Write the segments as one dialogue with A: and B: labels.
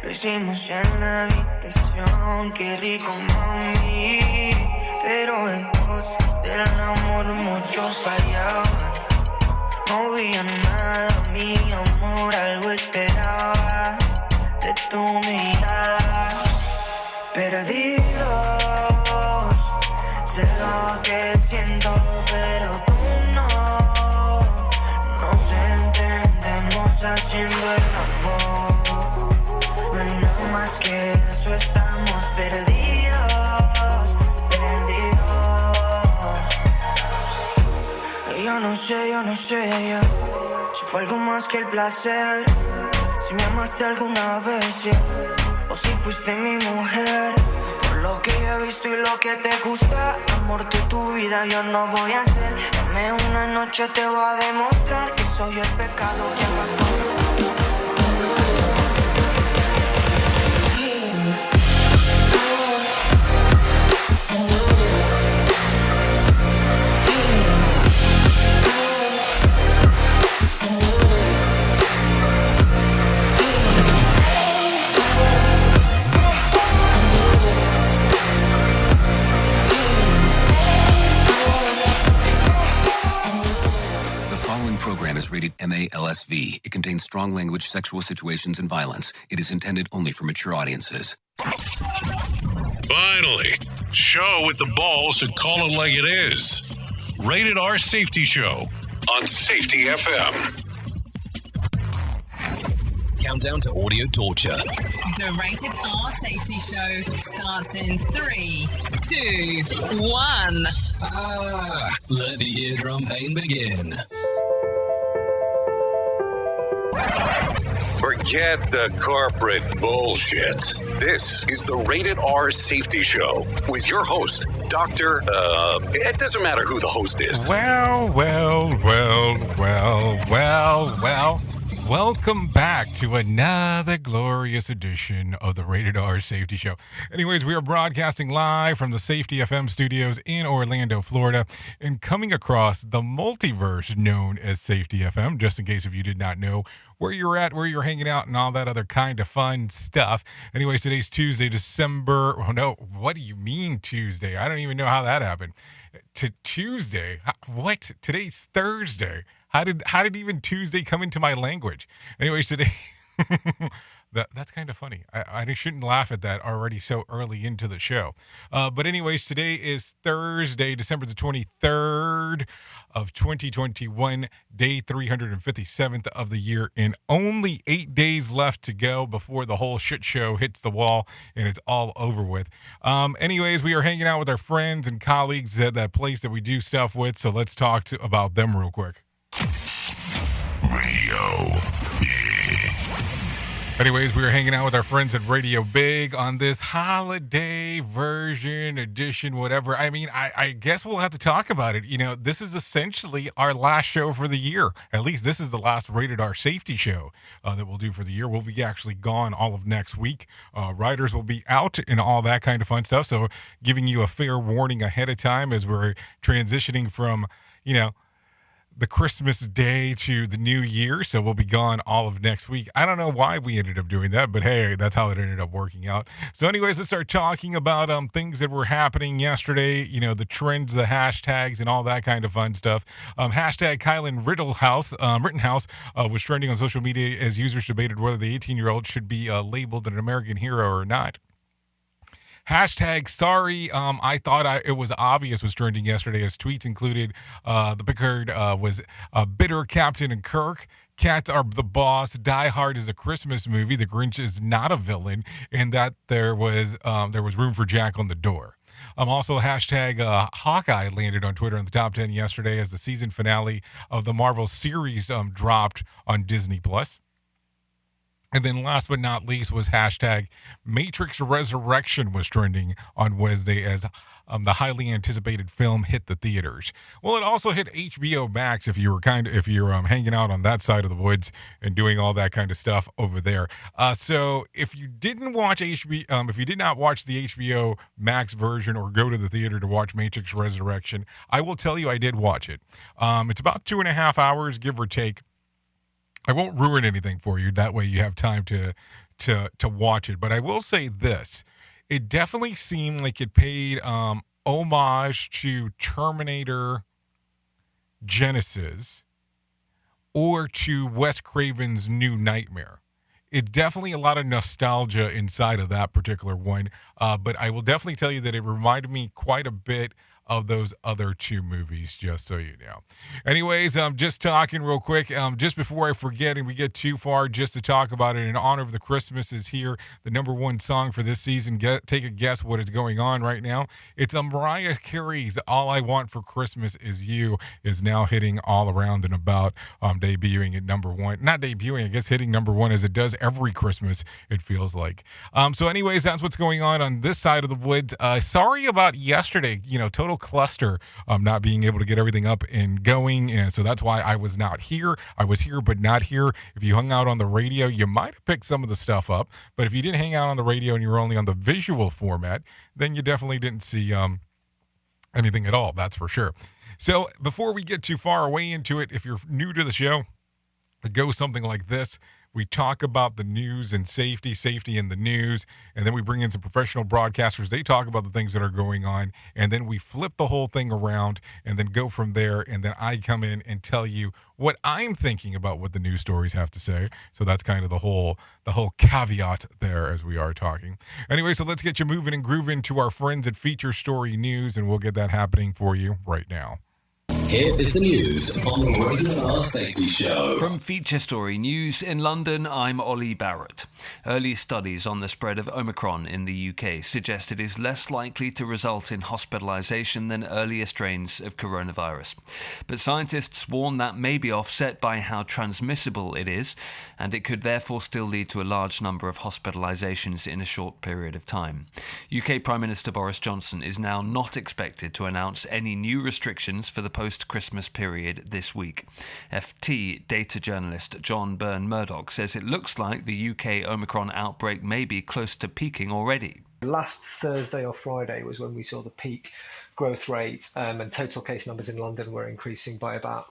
A: Lo hicimos en la habitación, qué rico mami. Pero en cosas del amor muchos fallaban. No veía nada, mi amor, algo esperaba de tu mirada. Perdidos, sé lo que siento, pero tú no. Nos entendemos haciendo el amor. No hay nada más que eso, estamos perdidos, perdidos. Y yo no sé yeah, si fue algo más que el placer, si me amaste alguna vez, yeah, o si fuiste mi mujer. Por lo que he visto y lo que te gusta, amor de tu vida yo no voy a hacer. Dame una noche, te voy a demostrar que soy el pecado que amas conmigo.
B: Program is rated MALSV. It contains strong language, sexual situations, and violence. It is intended only for mature audiences.
C: Finally, show with the balls to call it like it is. Rated R Safety Show on Safety FM.
B: Countdown to audio torture.
D: The Rated R Safety Show starts in 3, 2, 1.
B: Let the eardrum pain begin.
C: Forget the corporate bullshit. This is the Rated R Safety Show with your host, Dr. It doesn't matter who the host is.
E: Well. Welcome back to another glorious edition of the Rated R Safety Show. Anyways, we are broadcasting live from the Safety FM studios in Orlando, Florida, and coming across the multiverse known as Safety FM, just in case if you did not know where you're at, where you're hanging out, and all that other kind of fun stuff. Anyways, today's Tuesday, December... Oh, no, what do you mean Tuesday? I don't even know how that happened. Tuesday? What? Today's Thursday. How did even Tuesday come into my language? Anyways, today... That's kind of funny. I shouldn't laugh at that already so early into the show. But anyways, today is Thursday, December the 23rd of 2021, day 357th of the year, and only 8 days left to go before the whole shit show hits the wall and it's all over with. Anyways, we are hanging out with our friends and colleagues at that place that we do stuff with, so let's talk about them real quick.
C: Radio.
E: Anyways, we were hanging out with our friends at Radio Big on this holiday version, edition, whatever. I mean, I guess we'll have to talk about it. You know, this is essentially our last show for the year. At least this is the last Rated R Safety Show that we'll do for the year. We'll be actually gone all of next week. Riders will be out and all that kind of fun stuff. So giving you a fair warning ahead of time as we're transitioning from, you know, the Christmas day to the new year, so we'll be gone all of next week. I don't know why we ended up doing that, but hey, that's how it ended up working out. So anyways, let's start talking about things that were happening yesterday, you know, the trends, the hashtags, and all that kind of fun stuff. Hashtag Kylan Rittenhouse was trending on social media as users debated whether the 18-year-old should be labeled an American hero or not. Hashtag sorry, I thought it was obvious was trending yesterday as tweets included the Pickard was bitter Captain and Kirk. Cats are the boss. Die Hard is a Christmas movie. The Grinch is not a villain, and that there was room for Jack on the door. Also, hashtag Hawkeye landed on Twitter in the top 10 yesterday as the season finale of the Marvel series dropped on Disney+. And then last but not least was hashtag Matrix Resurrection was trending on Wednesday as the highly anticipated film hit the theaters. Well, it also hit HBO Max if you're hanging out on that side of the woods and doing all that kind of stuff over there. So if you didn't watch if you did not watch the HBO Max version or go to the theater to watch Matrix Resurrection, I will tell you I did watch it. It's about 2.5 hours, give or take. I won't ruin anything for you. That way you have time to to watch it. But I will say this. It definitely seemed like it paid homage to Terminator Genesis or to Wes Craven's New Nightmare. It's definitely a lot of nostalgia inside of that particular one. But I will definitely tell you that it reminded me quite a bit of those other two movies, just so you know. Anyways, I'm just talking real quick. Just before I forget and we get too far, just to talk about it, in honor of the Christmas is here, the number one song for this season. Take a guess what is going on right now. It's Mariah Carey's All I Want for Christmas Is You is now hitting all around and about, debuting at number one. Not debuting, I guess hitting number one as it does every Christmas, it feels like. So anyways, that's what's going on this side of the woods. Sorry about yesterday, total cluster, not being able to get everything up and going, and so that's why I was not here. I was here but not here. If you hung out on the radio, you might have picked some of the stuff up, but if you didn't hang out on the radio and you were only on the visual format, then you definitely didn't see anything at all, that's for sure. So before we get too far away into it, if you're new to the show, it goes something like this. We talk about the news and safety in the news, and then we bring in some professional broadcasters. They talk about the things that are going on, and then we flip the whole thing around and then go from there, and then I come in and tell you what I'm thinking about what the news stories have to say. So that's kind of the whole caveat there as we are talking. Anyway, so let's get you moving and grooving to our friends at Feature Story News, and we'll get that happening for you right now.
F: Here is the news on the Rated R Safety Show.
G: From Feature Story News in London, I'm Ollie Barrett. Early studies on the spread of Omicron in the UK suggest it is less likely to result in hospitalisation than earlier strains of coronavirus. But scientists warn that may be offset by how transmissible it is, and it could therefore still lead to a large number of hospitalisations in a short period of time. UK Prime Minister Boris Johnson is now not expected to announce any new restrictions for the post-Christmas period this week. FT data journalist John Byrne-Murdoch says it looks like the UK Omicron outbreak may be close to peaking already.
H: Last Thursday or Friday was when we saw the peak growth rate, and total case numbers in London were increasing by they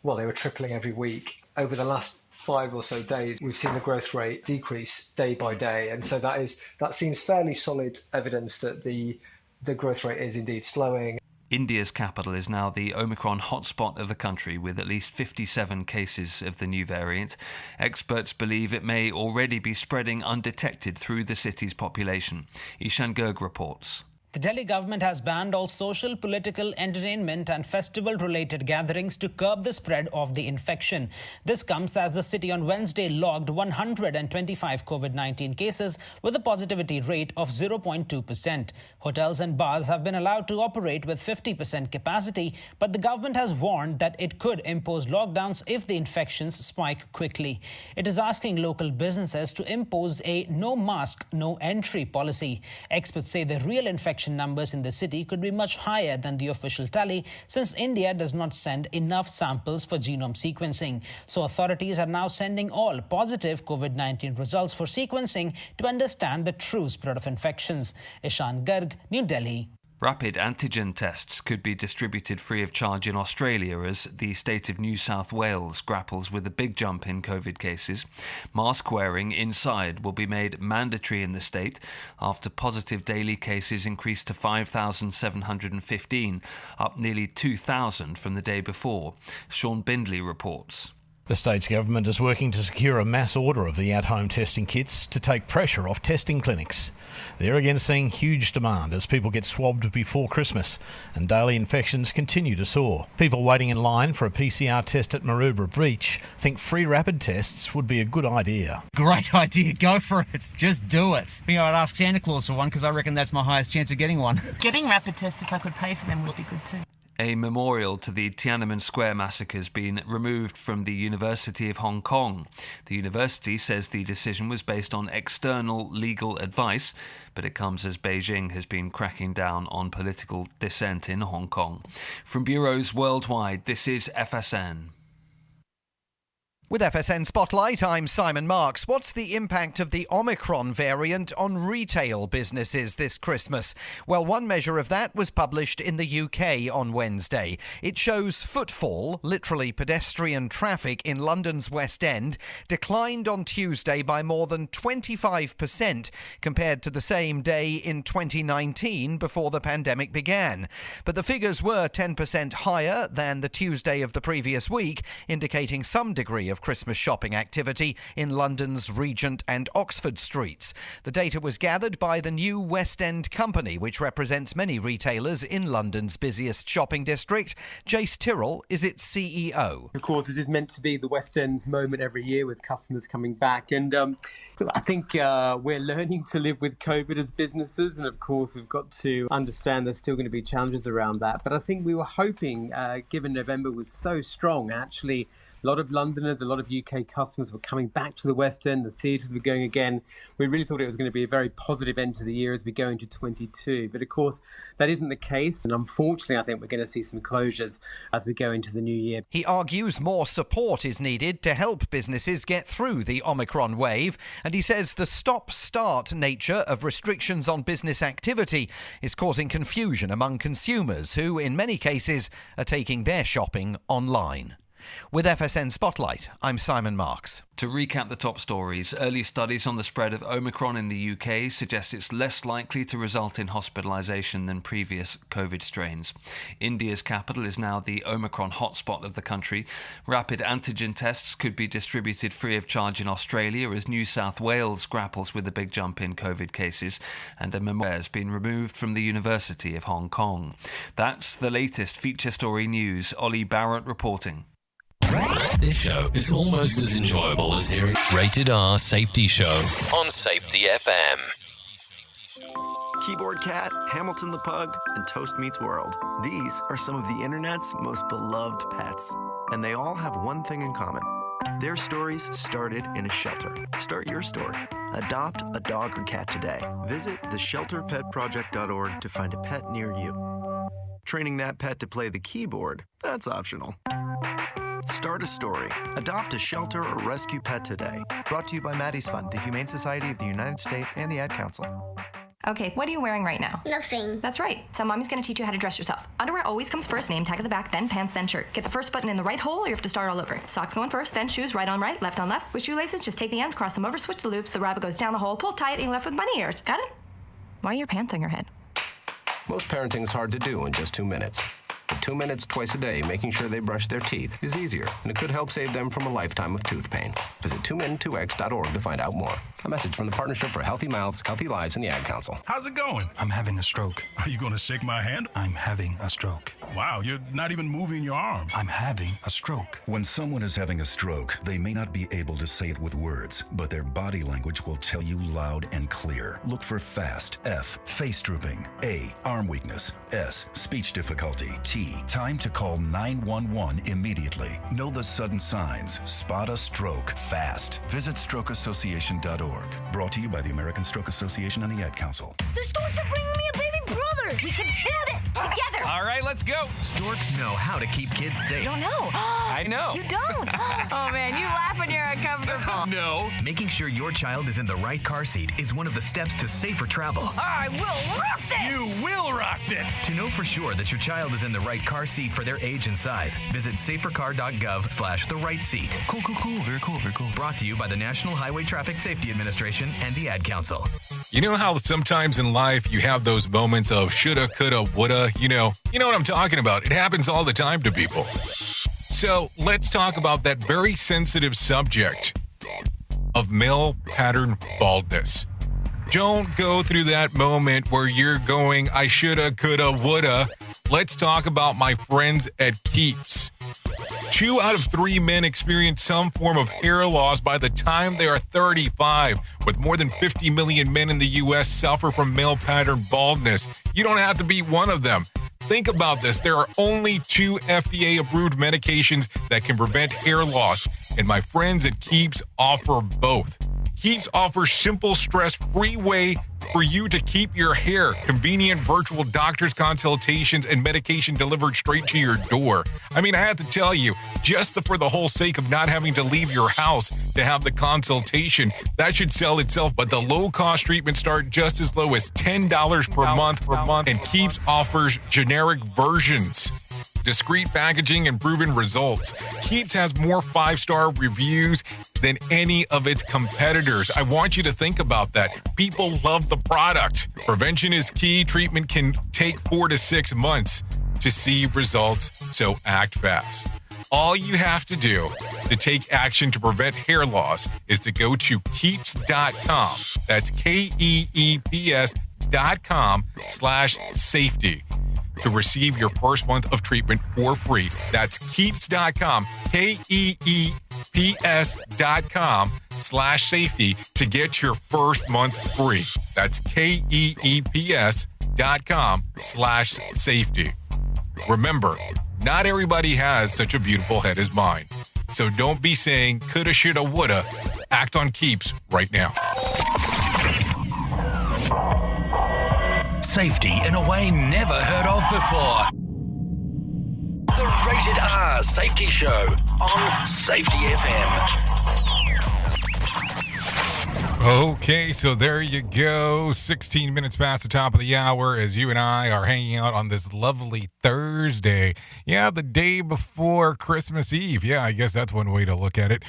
H: were tripling every week. Over the last 5 or so days, we've seen the growth rate decrease day by day, and so that seems fairly solid evidence that the growth rate is indeed slowing.
G: India's capital is now the Omicron hotspot of the country, with at least 57 cases of the new variant. Experts believe it may already be spreading undetected through the city's population. Ishan Garg reports.
I: The Delhi government has banned all social, political, entertainment and festival-related gatherings to curb the spread of the infection. This comes as the city on Wednesday logged 125 COVID-19 cases with a positivity rate of 0.2%. Hotels and bars have been allowed to operate with 50% capacity, but the government has warned that it could impose lockdowns if the infections spike quickly. It is asking local businesses to impose a no mask, no entry policy. Experts say the real infection numbers in the city could be much higher than the official tally, since India does not send enough samples for genome sequencing. So authorities are now sending all positive COVID-19 results for sequencing to understand the true spread of infections. Ishan Garg, New Delhi.
G: Rapid antigen tests could be distributed free of charge in Australia as the state of New South Wales grapples with a big jump in COVID cases. Mask wearing inside will be made mandatory in the state after positive daily cases increased to 5,715, up nearly 2,000 from the day before. Sean Bindley reports.
J: The state's government is working to secure a mass order of the at-home testing kits to take pressure off testing clinics. They're again seeing huge demand as people get swabbed before Christmas and daily infections continue to soar. People waiting in line for a PCR test at Maroubra Beach think free rapid tests would be a good idea.
K: Great idea, go for it, just do it. I'd ask Santa Claus for one because I reckon that's my highest chance of getting one.
L: Getting rapid tests, if I could pay for them, would be good too.
G: A memorial to the Tiananmen Square massacre has been removed from the University of Hong Kong. The university says the decision was based on external legal advice, but it comes as Beijing has been cracking down on political dissent in Hong Kong. From bureaus worldwide, this is FSN.
M: With FSN Spotlight, I'm Simon Marks. What's the impact of the Omicron variant on retail businesses this Christmas? Well, one measure of that was published in the UK on Wednesday. It shows footfall, literally pedestrian traffic, in London's West End declined on Tuesday by more than 25% compared to the same day in 2019 before the pandemic began. But the figures were 10% higher than the Tuesday of the previous week, indicating some degree of Christmas shopping activity in London's Regent and Oxford streets. The data was gathered by the new West End Company, which represents many retailers in London's busiest shopping district. Jace Tyrrell is its CEO.
N: Of course, this is meant to be the West End moment every year with customers coming back. And I think we're learning to live with COVID as businesses. And of course, we've got to understand there's still going to be challenges around that. But I think we were hoping, given November was so strong, actually, a lot of Londoners, a lot of UK customers were coming back to the West End, the theatres were going again. We really thought it was going to be a very positive end to the year as we go into 22. But of course, that isn't the case. And unfortunately, I think we're going to see some closures as we go into the new year.
M: He argues more support is needed to help businesses get through the Omicron wave. And he says the stop-start nature of restrictions on business activity is causing confusion among consumers who, in many cases, are taking their shopping online. With FSN Spotlight, I'm Simon Marks.
G: To recap the top stories, early studies on the spread of Omicron in the UK suggest it's less likely to result in hospitalisation than previous COVID strains. India's capital is now the Omicron hotspot of the country. Rapid antigen tests could be distributed free of charge in Australia as New South Wales grapples with a big jump in COVID cases, and a memorial has been removed from the University of Hong Kong. That's the latest feature story news. Ollie Barrett reporting.
F: This show is almost as enjoyable as hearing Rated R Safety Show on Safety FM.
O: Keyboard Cat, Hamilton the Pug, and Toast Meets World. These are some of the internet's most beloved pets, and they all have one thing in common. Their stories started in a shelter. Start your story. Adopt a dog or cat today. Visit theshelterpetproject.org to find a pet near you. Training that pet to play the keyboard, that's optional. Start a story. Adopt a shelter or rescue pet today. Brought to you by Maddie's Fund, the Humane Society of the United States, and the Ad Council.
P: Okay, what are you wearing right now?
Q: Nothing.
P: That's right. So mommy's going to teach you how to dress yourself. Underwear always comes first, name tag at the back, then pants, then shirt. Get the first button in the right hole or you have to start all over. Socks going first, then shoes, right on right, left on left. With shoelaces, just take the ends, cross them over, switch the loops, the rabbit goes down the hole, pull tight, and you're left with bunny ears. Got it? Why are your pants on your head?
R: Most parenting is hard to do in just 2 minutes. But 2 minutes twice a day making sure they brush their teeth is easier, and it could help save them from a lifetime of tooth pain. Visit 2min2x.org to find out more. A message from the Partnership for Healthy Mouths, Healthy Lives, and the Ad Council.
S: How's it going? I'm having a stroke. Are you going to shake my hand? I'm having a stroke. Wow, you're not even moving your arm. I'm having a stroke.
T: When someone is having a stroke, they may not be able to say it with words, but their body language will tell you loud and clear. Look for FAST. F, face drooping. A, arm weakness. S, speech difficulty. T, time to call 911 immediately. Know the sudden signs. Spot a stroke fast. Visit strokeassociation.org. Brought to you by the American Stroke Association and the Ad Council.
Q: The storks are bringing me a baby brother. We can do this together.
U: All right, let's go.
V: Storks know how to keep kids safe.
P: You don't know.
U: I know.
P: You don't. Oh, man, you laugh when you're uncomfortable.
U: No.
V: Making sure your child is in the right car seat is one of the steps to safer travel.
P: I will rock this.
U: You will rock this.
V: To know for sure that your child is in the right car seat for their age and size, visit safercar.gov/the right seat.
U: Cool. Very cool.
V: Brought to you by the National Highway Traffic Safety Administration and the Ad Council.
E: You know how sometimes in life you have those moments of shoulda, coulda, woulda, you know what I'm talking about. It happens all the time to people. So let's talk about that very sensitive subject of male pattern baldness. Don't go through that moment where you're going, I shoulda, coulda, woulda. Let's talk about my friends at Keeps. 2 out of 3 men experience some form of hair loss by the time they are 35. With more than 50 million men in the U.S. suffer from male pattern baldness. You don't have to be one of them. Think about this. There are only 2 FDA-approved medications that can prevent hair loss, and my friends at Keeps offer both. Keeps offers simple, stress-free way for you to keep your hair. Convenient virtual doctor's consultations and medication delivered straight to your door. I mean, I have to tell you, just for the whole sake of not having to leave your house to have the consultation, that should sell itself. But the low-cost treatments start just as low as $10 per month, and Keeps offers generic versions. Discreet packaging and proven results. Keeps has more 5-star reviews than any of its competitors. I want you to think about that. People love the product. Prevention is key. Treatment can take 4 to 6 months to see results, so act fast. All you have to do to take action to prevent hair loss is to go to keeps.com. That's KEEPS.com/safety. to receive your first month of treatment for free. That's keeps.com, KEEPS.com/safety to get your first month free. That's KEEPS.com/safety. Remember, not everybody has such a beautiful head as mine. So don't be saying coulda, shoulda, woulda. Act on Keeps right now.
F: Safety in a way never heard of before. The Rated R Safety Show on Safety FM.
E: Okay, so there you go. 16 minutes past the top of the hour as you and I are hanging out on this lovely Thursday. Yeah, the day before Christmas Eve. Yeah, I guess that's one way to look at it.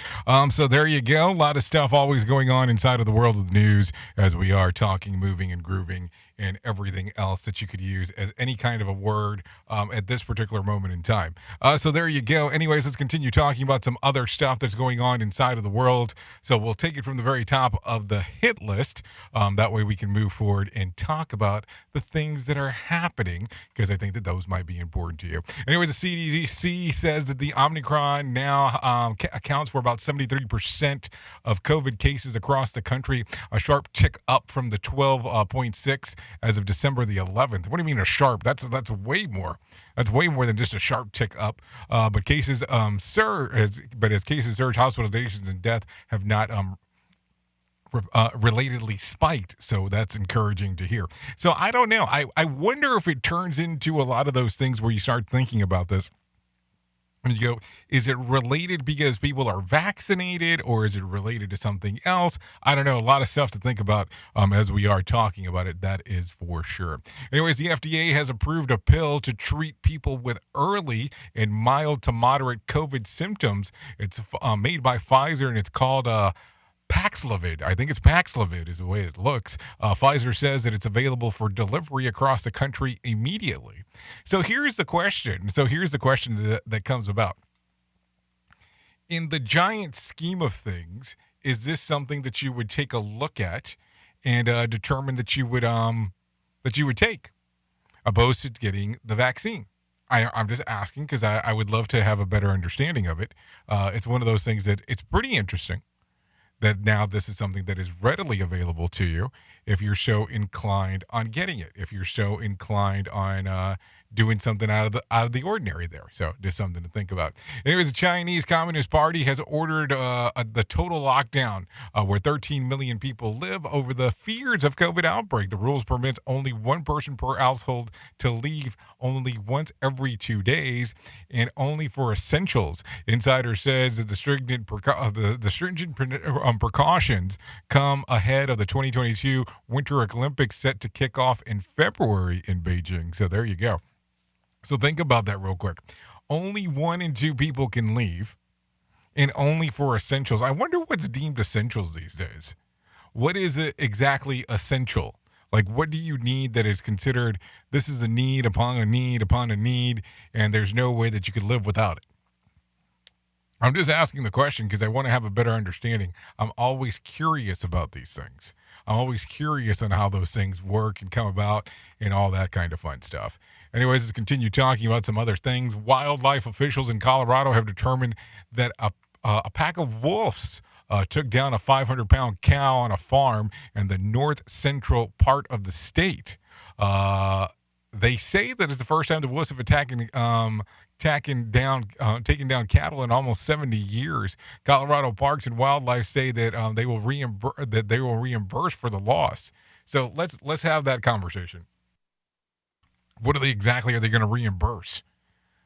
E: So there you go. A lot of stuff always going on inside of the world of the news as we are talking, moving, and grooving and everything else that you could use as any kind of a word at this particular moment in time. So there you go. Anyways, let's continue talking about some other stuff that's going on inside of the world. So we'll take it from the very top of the hit list. That way we can move forward and talk about the things that are happening, because I think that those might be important to you. Anyways, the CDC says that the Omicron now accounts for about 73% of COVID cases across the country, a sharp tick up from the 12.6 as of December the 11th. What do you mean a sharp? That's way more. That's way more than just a sharp tick up. But cases as cases surge, hospitalizations and death have not relatedly spiked. So that's encouraging to hear. So I don't know. I wonder if it turns into a lot of those things where you start thinking about this. And you go, is it related because people are vaccinated, or is it related to something else? I don't know. A lot of stuff to think about as we are talking about it. That is for sure. Anyways, the FDA has approved a pill to treat people with early and mild to moderate COVID symptoms. It's made by Pfizer, and it's called Paxlovid. I think it's Paxlovid is the way it looks. Pfizer says that it's available for delivery across the country immediately. So here's the question. That comes about. In the giant scheme of things, is this something that you would take a look at and determine that you would take, opposed to getting the vaccine? I'm just asking because I would love to have a better understanding of it. It's one of those things that it's pretty interesting that now this is something that is readily available to you if you're so inclined on getting it, if you're so inclined on doing something out of the ordinary there. So just something to think about. Anyways, the Chinese Communist Party has ordered the total lockdown where 13 million people live over the fears of COVID outbreak. The rules permits only one person per household to leave only once every 2 days and only for essentials. Insider says that the stringent precautions come ahead of the 2022 Winter Olympics set to kick off in February in Beijing. So there you go. So think about that real quick. Only 1 in 2 people can leave, and only for essentials. I wonder what's deemed essentials these days. What is it exactly essential? Like, what do you need that is considered this is a need upon a need upon a need, and there's no way that you could live without it? I'm just asking the question because I want to have a better understanding. I'm always curious about these things. I'm always curious on how those things work and come about and all that kind of fun stuff. Anyways, let's continue talking about some other things. Wildlife officials in Colorado have determined that a pack of wolves took down a 500-pound cow on a farm in the north central part of the state. They say that it's the first time the wolves have attacked taking down cattle in almost 70 years. Colorado Parks and Wildlife say that they will reimburse for the loss. So let's have that conversation. What are they going to reimburse?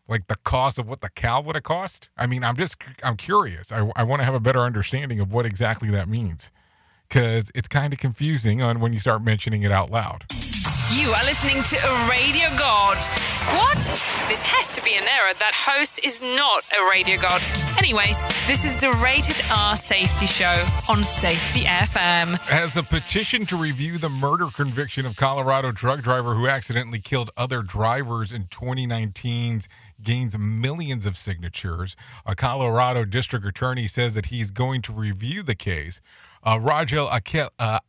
E: Like the cost of what the cow would have cost? I mean, I'm curious. I want to have a better understanding of what exactly that means, because it's kind of confusing on when you start mentioning it out loud.
A: You are listening to a radio god. What? This has to be an error. That host is not a radio god. Anyways, this is the Rated R Safety Show on Safety FM.
E: As a petition to review the murder conviction of Colorado truck driver who accidentally killed other drivers in 2019 gains millions of signatures, a Colorado district attorney says that he's going to review the case. Rogel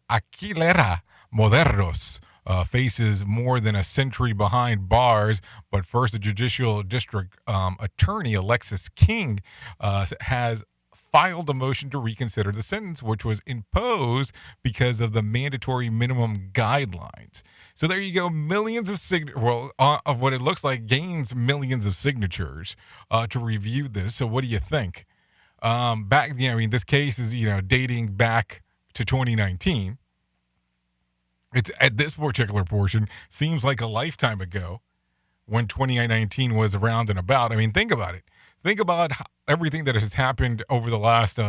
E: Aquilera Modernos faces more than a century behind bars, but first, the Judicial District Attorney Alexis King has filed a motion to reconsider the sentence, which was imposed because of the mandatory minimum guidelines. So there you go, millions of of what it looks like gains millions of signatures to review this. So what do you think? This case is dating back to 2019. It's at this particular portion seems like a lifetime ago when 2019 was around and about. I mean, think about it. Think about everything that has happened over the last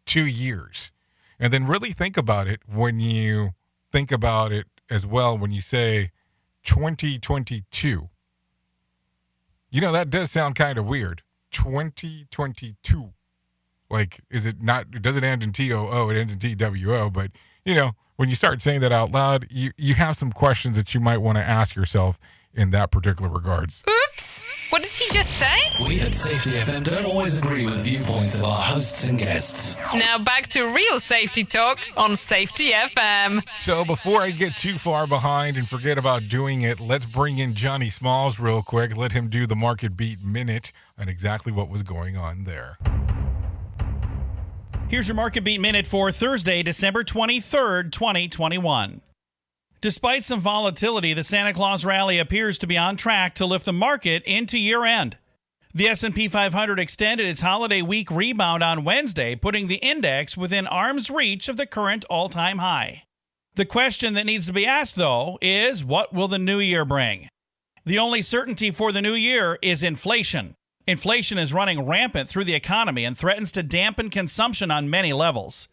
E: 2 years. And then really think about it when you think about it as well when you say 2022. That does sound kind of weird. 2022. Like, is it not? It doesn't end in TOO. It ends in TWO. But, when you start saying that out loud, you have some questions that you might want to ask yourself in that particular regards.
A: Oops! What did he just say?
F: We at Safety FM don't always agree with viewpoints of our hosts and guests.
A: Now back to real safety talk on Safety FM.
E: So before I get too far behind and forget about doing it, let's bring in Johnny Smalls real quick. Let him do the Market Beat Minute on exactly what was going on there.
D: Here's your Market Beat Minute for Thursday, December 23rd, 2021. Despite some volatility, the Santa Claus rally appears to be on track to lift the market into year-end. The S&P 500 extended its holiday week rebound on Wednesday, putting the index within arm's reach of the current all-time high. The question that needs to be asked, though, is what will the new year bring? The only certainty for the new year is inflation. Inflation is running rampant through the economy and threatens to dampen consumption on many levels.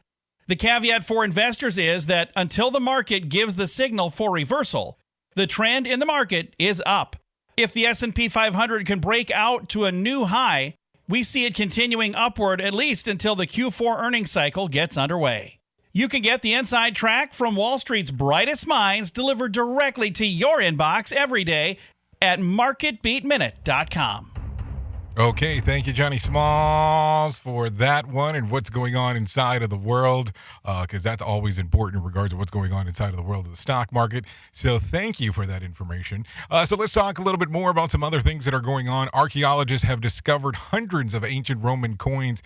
D: The caveat for investors is that until the market gives the signal for reversal, the trend in the market is up. If the S&P 500 can break out to a new high, we see it continuing upward at least until the Q4 earnings cycle gets underway. You can get the inside track from Wall Street's brightest minds delivered directly to your inbox every day at marketbeatminute.com.
E: Okay, thank you, Johnny Smalls, for that one and what's going on inside of the world, because that's always important in regards to what's going on inside of the world of the stock market. So thank you for that information. So let's talk a little bit more about some other things that are going on. Archaeologists have discovered hundreds of ancient Roman coins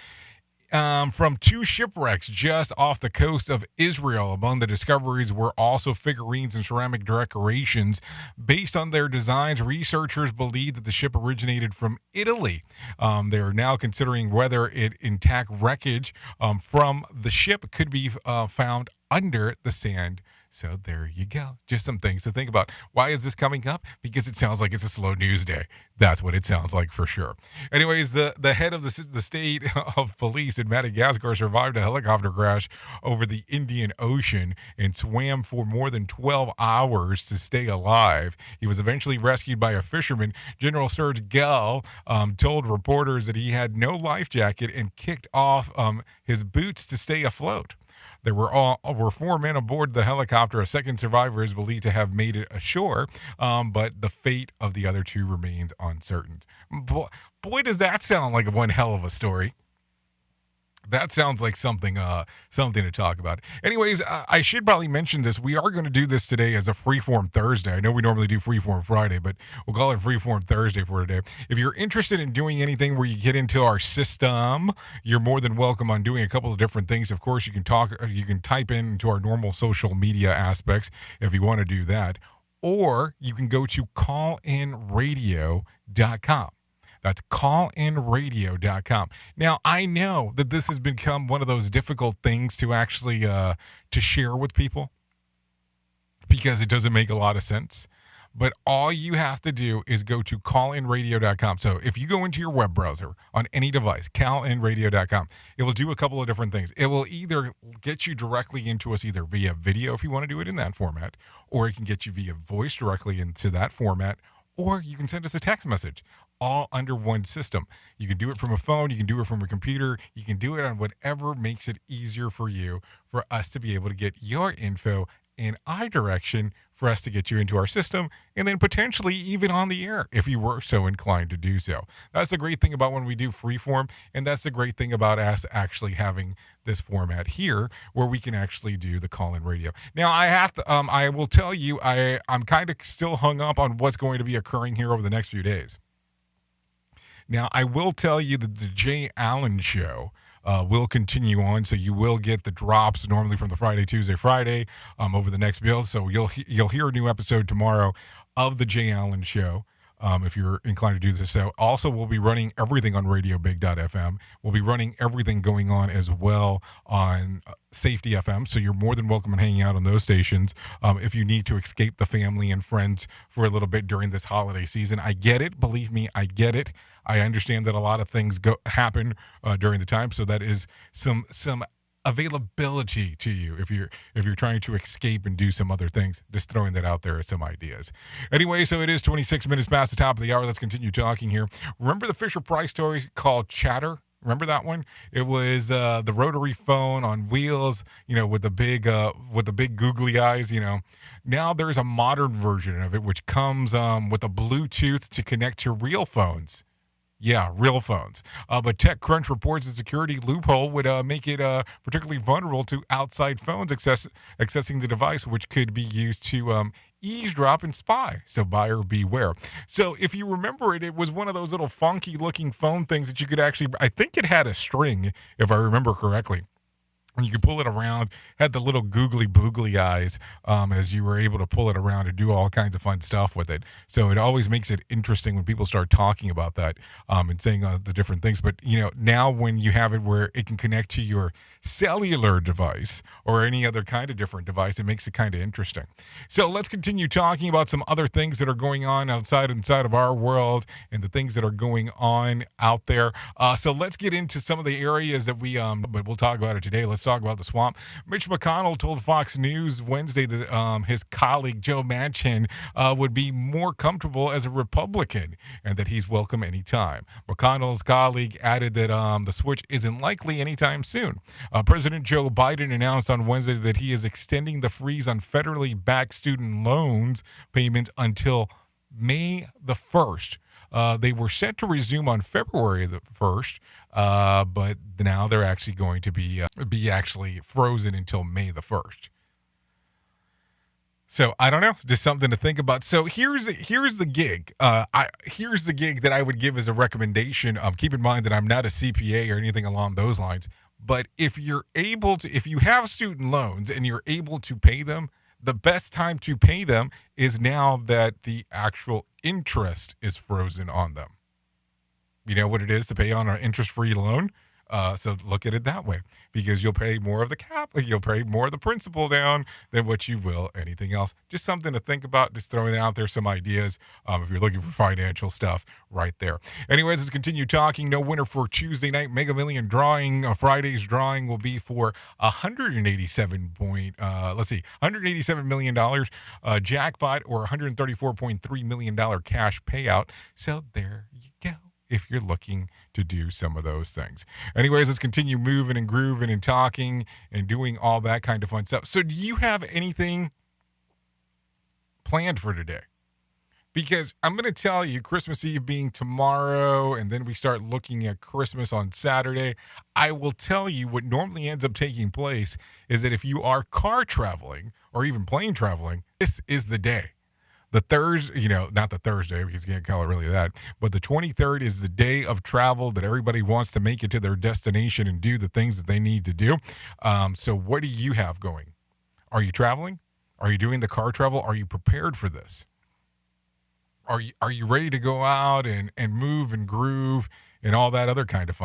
E: from 2 shipwrecks just off the coast of Israel. Among the discoveries were also figurines and ceramic decorations. Based on their designs, researchers believe that the ship originated from Italy. They are now considering whether intact wreckage from the ship could be found under the sand. So there you go. Just some things to think about. Why is this coming up? Because it sounds like it's a slow news day. That's what it sounds like for sure. Anyways, the head of the state of police in Madagascar survived a helicopter crash over the Indian Ocean and swam for more than 12 hours to stay alive. He was eventually rescued by a fisherman. General Serge Gell told reporters that he had no life jacket and kicked off his boots to stay afloat. There were 4 men aboard the helicopter. A second survivor is believed to have made it ashore, but the fate of the other 2 remains uncertain. Boy, does that sound like one hell of a story. That sounds like something to talk about. Anyways, I should probably mention this. We are going to do this today as a Freeform Thursday. I know we normally do Freeform Friday, but we'll call it Freeform Thursday for today. If you're interested in doing anything where you get into our system, you're more than welcome on doing a couple of different things. Of course, you can type into our normal social media aspects if you want to do that, or you can go to callinradio.com. That's callinradio.com. Now, I know that this has become one of those difficult things to actually to share with people because it doesn't make a lot of sense. But all you have to do is go to callinradio.com. So if you go into your web browser on any device, callinradio.com, it will do a couple of different things. It will either get you directly into us either via video if you want to do it in that format, or it can get you via voice directly into that format, or you can send us a text message, all under one system. You can do it from a phone. You can do it from a computer. You can do it on whatever makes it easier for you, for us to be able to get your info in our direction, for us to get you into our system, and then potentially even on the air if you were so inclined to do so. That's the great thing about when we do freeform, and that's the great thing about us actually having this format here where we can actually do the call-in radio. Now, I will tell you, I'm kind of still hung up on what's going to be occurring here over the next few days. Now, I will tell you that the Jay Allen Show will continue on, so you will get the drops normally from the Friday, Tuesday, Friday over the next bill. So you'll hear a new episode tomorrow of the Jay Allen Show. If you're inclined to do this. So also we'll be running everything on radiobig.fm. We'll be running everything going on as well on Safety FM. So you're more than welcome in hanging out on those stations if you need to escape the family and friends for a little bit during this holiday season. I get it. Believe me, I get it. I understand that a lot of things happen during the time. So that is some availability to you if you're trying to escape and do some other things. Just throwing that out there as some ideas. Anyway, so it is 26 minutes past the top of the hour. Let's continue talking here. Remember the Fisher-Price story called Chatter? Remember that one? It was the rotary phone on wheels, with the big googly eyes, Now there's a modern version of it which comes with a Bluetooth to connect to real phones. Yeah, real phones. But TechCrunch reports a security loophole would make it particularly vulnerable to outside phones accessing the device, which could be used to eavesdrop and spy. So buyer beware. So if you remember it was one of those little funky looking phone things that you could actually, I think it had a string, if I remember correctly. And you could pull it around, had the little googly boogly eyes as you were able to pull it around and do all kinds of fun stuff with it. So it always makes it interesting when people start talking about that and saying the different things. But, now when you have it where it can connect to your cellular device or any other kind of different device, it makes it kind of interesting. So let's continue talking about some other things that are going on inside of our world and the things that are going on out there. So let's get into some of the areas that but we'll talk about it today. Let's talk about the swamp. Mitch McConnell told Fox News Wednesday that his colleague Joe Manchin would be more comfortable as a Republican and that he's welcome anytime. McConnell's colleague added that the switch isn't likely anytime soon. President Joe Biden announced on Wednesday that he is extending the freeze on federally backed student loans payments until May the 1st. They were set to resume on February the 1st, but now they're actually going to be actually frozen until May the 1st. So I don't know, just something to think about. So here's the gig. Here's the gig that I would give as a recommendation. Keep in mind that I'm not a CPA or anything along those lines. But if you have student loans and you're able to pay them, the best time to pay them is now that the actual interest is frozen on them. You know what it is to pay on an interest-free loan? So look at it that way, because you'll pay more of the you'll pay more of the principal down than what you will anything else. Just something to think about, just throwing out there some ideas if you're looking for financial stuff right there. Anyways, let's continue talking. No winner for Tuesday night Mega Million drawing. Friday's drawing will be for $187 million jackpot or $134.3 million cash payout. So there you go, if you're looking to do some of those things. Anyways, let's continue moving and grooving and talking and doing all that kind of fun stuff. So do you have anything planned for today? Because I'm going to tell you, Christmas Eve being tomorrow, and then we start looking at Christmas on Saturday, I will tell you what normally ends up taking place is that if you are car traveling or even plane traveling, this is the day. The Thursday, not the Thursday, because you can't call it really that, but the 23rd is the day of travel that everybody wants to make it to their destination and do the things that they need to do. So what do you have going? Are you traveling? Are you doing the car travel? Are you prepared for this? are you ready to go out and move and groove and all that other kind of fun?